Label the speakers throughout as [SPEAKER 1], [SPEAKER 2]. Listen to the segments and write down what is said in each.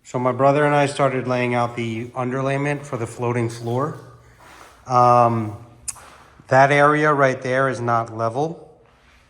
[SPEAKER 1] So my brother and I started laying out the underlayment for the floating floor. That area right there is not level,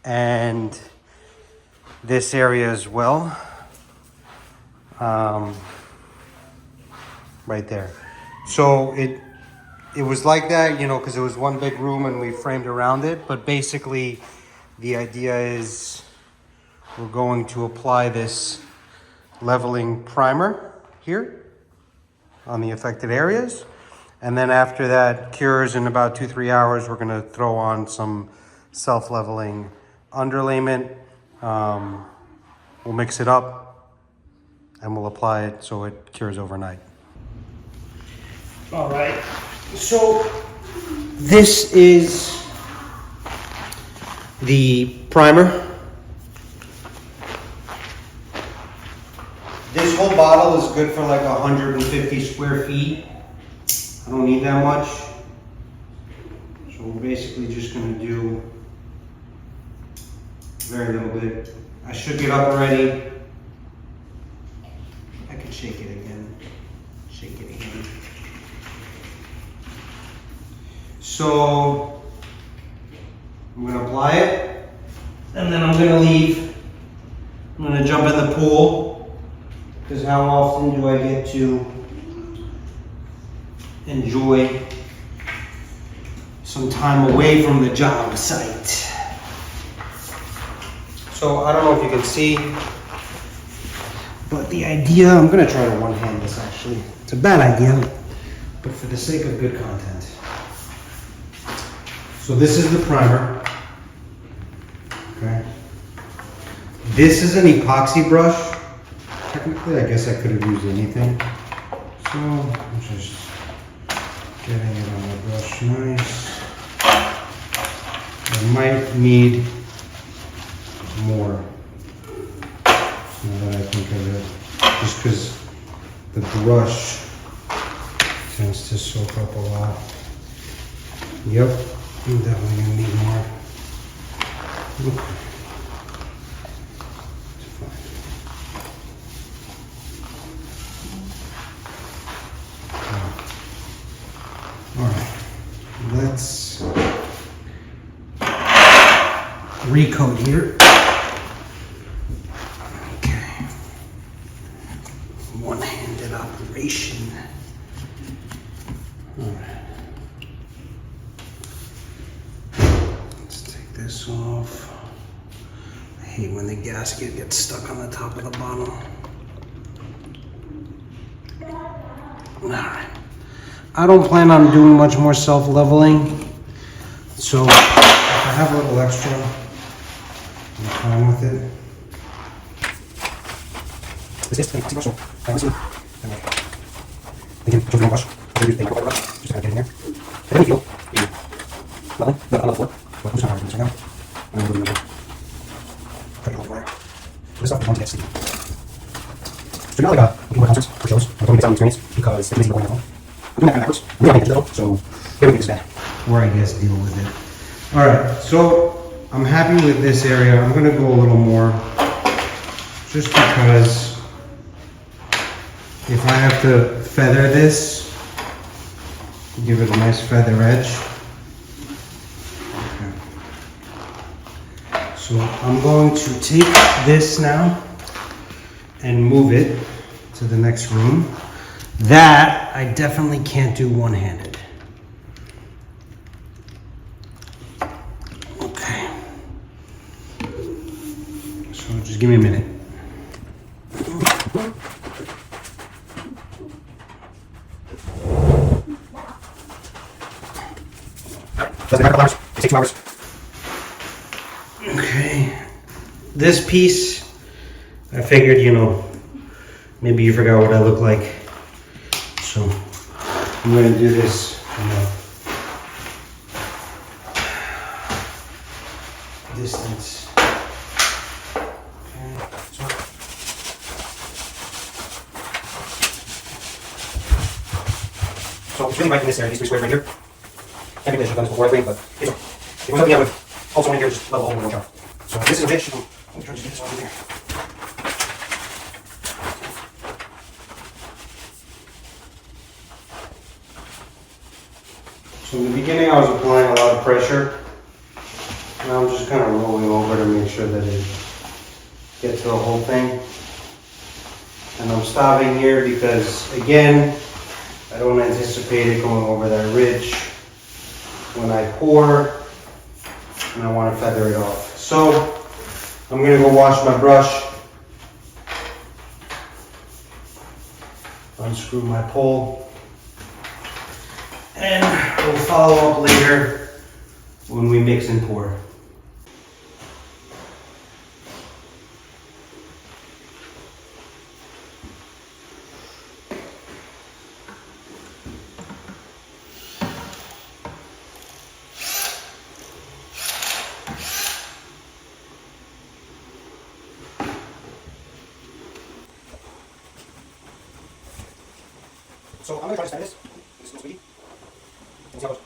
[SPEAKER 1] and this area as well, right there. So it was like that, you know, because it was one big room and we framed around it. But basically, the idea is we're going to apply this leveling primer here on the affected areas. And then after that cures in about 2-3 hours, we're gonna throw on some self-leveling underlayment. We'll mix it up and we'll apply it so it cures overnight. All right, so this is the primer. This whole bottle is good for like 150 square feet. I don't need that much. So we're basically just gonna do very little bit. I shook it up already. I can shake it again. Shake it again. So I'm gonna apply it, and then I'm gonna leave. I'm gonna jump in the pool, because how often do I get to enjoy some time away from the job site? So I don't know if you can see, but the idea, I'm gonna try to one-hand this actually. It's a bad idea, but for the sake of good content. So this is the primer, okay? This is an epoxy brush. Technically, I guess I could have used anything. So I'm just getting it on the brush nice. I might need more, now that I think of it, just because the brush tends to soak up a lot. Yep, I'm definitely gonna need more. Okay. It's fine. All right, let's recoat here. Okay, one-handed operation. All right. Let's take this off. I hate when the gasket gets stuck on the top of the bottle. All right. I don't plan on doing much more self-leveling, so if I have a little extra, I'm fine with it. This is an epoxy brush, so I honestly, again, choose a brush. I use a microfiber brush, just kind of get in there. I don't feel the leveling, but on the floor. So I'm just going to this right now. I'm going to do try to hold it wire. This stuff is going to get sticky. So not like looking for concerts or shows, I'm going to get out on the experience because it's easy to go on my phone. I'm doing that kind of backwards. I'm really though, so everything is bad. Or I guess deal with it. All right, so I'm happy with this area. I'm going to go a little more, just because if I have to feather this, give it a nice feather edge. Okay. So I'm going to take this now and move it to the next room. That I definitely can't do one-handed. Okay. So just give me a minute. Doesn't have hours. It takes 2 hours. Okay. This piece, I figured, you know, maybe you forgot what I look like. So I'm going to do this, you know, distance. Okay. So it's really right in this area, these 3 squares right here. Technically I should have done this before I framed, but it's okay. If it was something I would also in here, just level the whole one job. So this is a bitch. Let me try to do this over here. So in the beginning I was applying a lot of pressure. Now I'm just kind of rolling over to make sure that it gets the whole thing. And I'm stopping here because, again, I don't anticipate it going over that ridge when I pour, and I want to feather it off. So I'm going to go wash my brush, unscrew my pole, and we'll follow up later when we mix and pour. So I'm going to try to spend this. This is Squeegee. We'll see how it goes.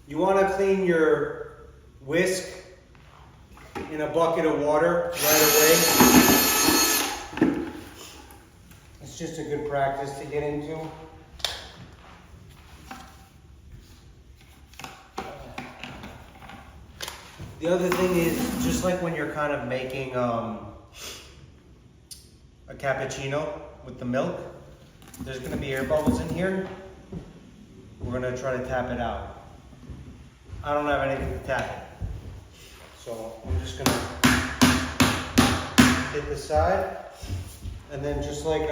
[SPEAKER 1] You want to clean your whisk in a bucket of water right away. It's just a good practice to get into. The other thing is, just like when you're kind of making a cappuccino with the milk, there's going to be air bubbles in here. We're going to try to tap it out. I don't have anything to tap it. So I'm just going to hit the side, and then just like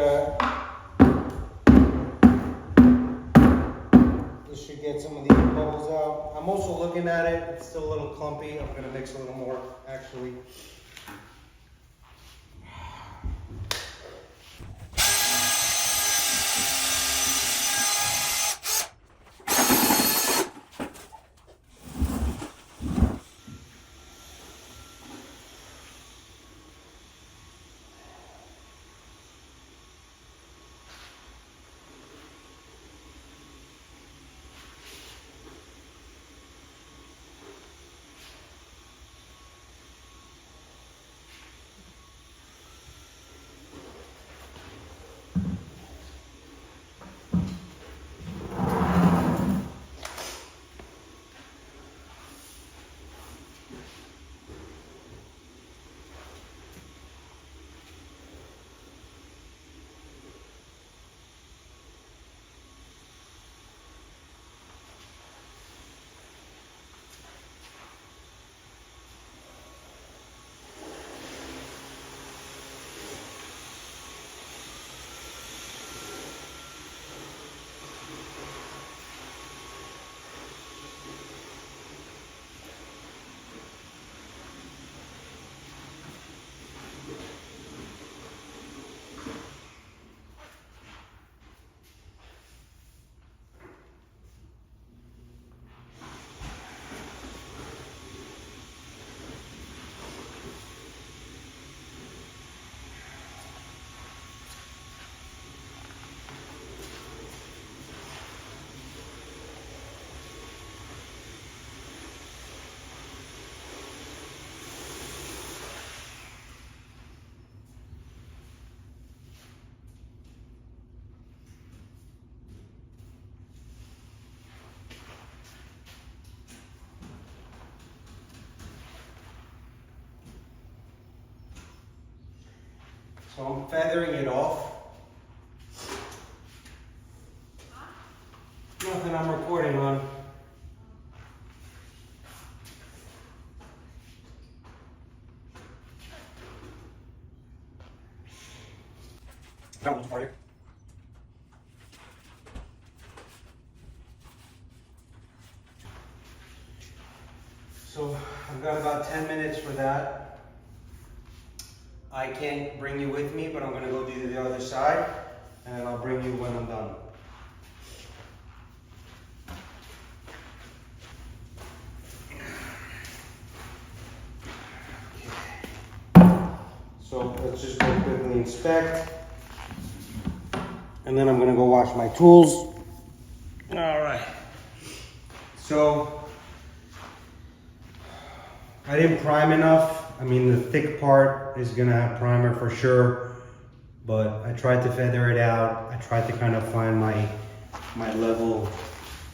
[SPEAKER 1] this should get some of the air bubbles out. I'm also looking at it, it's still a little clumpy. I'm going to mix a little more actually. So I'm feathering it off. Nothing I'm recording on. So I've got about 10 minutes for that. I can't bring you with me, but I'm gonna go do the other side, and I'll bring you when I'm done. So let's just go quickly inspect. And then I'm gonna go wash my tools. All right. So I didn't prime enough. I mean, the thick part is gonna have primer for sure, but I tried to feather it out. I tried to kind of find my level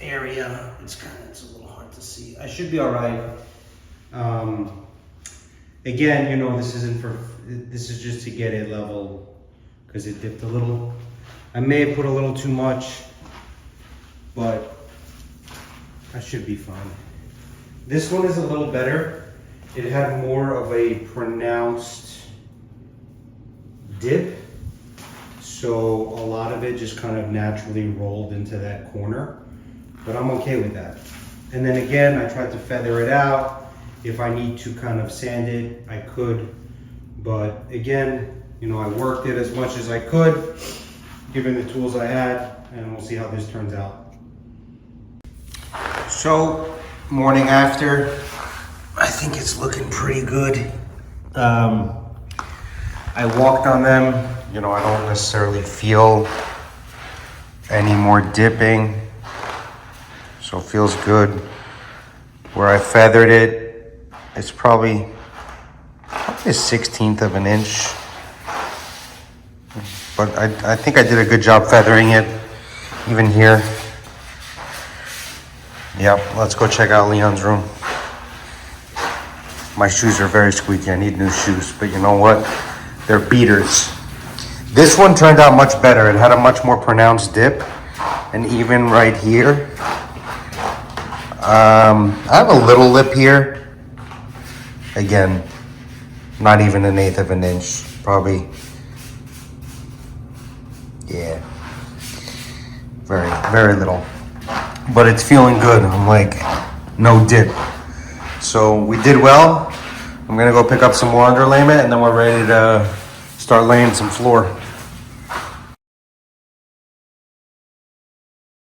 [SPEAKER 1] area. It's a little hard to see. I should be all right. Again, you know, this is just to get it level because it dipped a little. I may have put a little too much, but I should be fine. This one is a little better. It had more of a pronounced dip, so a lot of it just kind of naturally rolled into that corner, but I'm okay with that. And then again, I tried to feather it out. If I need to kind of sand it, I could, but again, you know, I worked it as much as I could, given the tools I had, and we'll see how this turns out. So, morning after, I think it's looking pretty good. I walked on them, you know, I don't necessarily feel any more dipping, so it feels good. Where I feathered it, it's probably a 1/16 of an inch. But I think I did a good job feathering it, even here. Yep, let's go check out Leon's room. My shoes are very squeaky, I need new shoes, but you know what? They're beaters. This one turned out much better. It had a much more pronounced dip, and even right here. I have a little lip here. Again, not even 1/8 of an inch, probably. Yeah, very, very little, but it's feeling good. I'm like, no dip. So we did well. I'm gonna go pick up some more underlayment, and then we're ready to start laying some floor.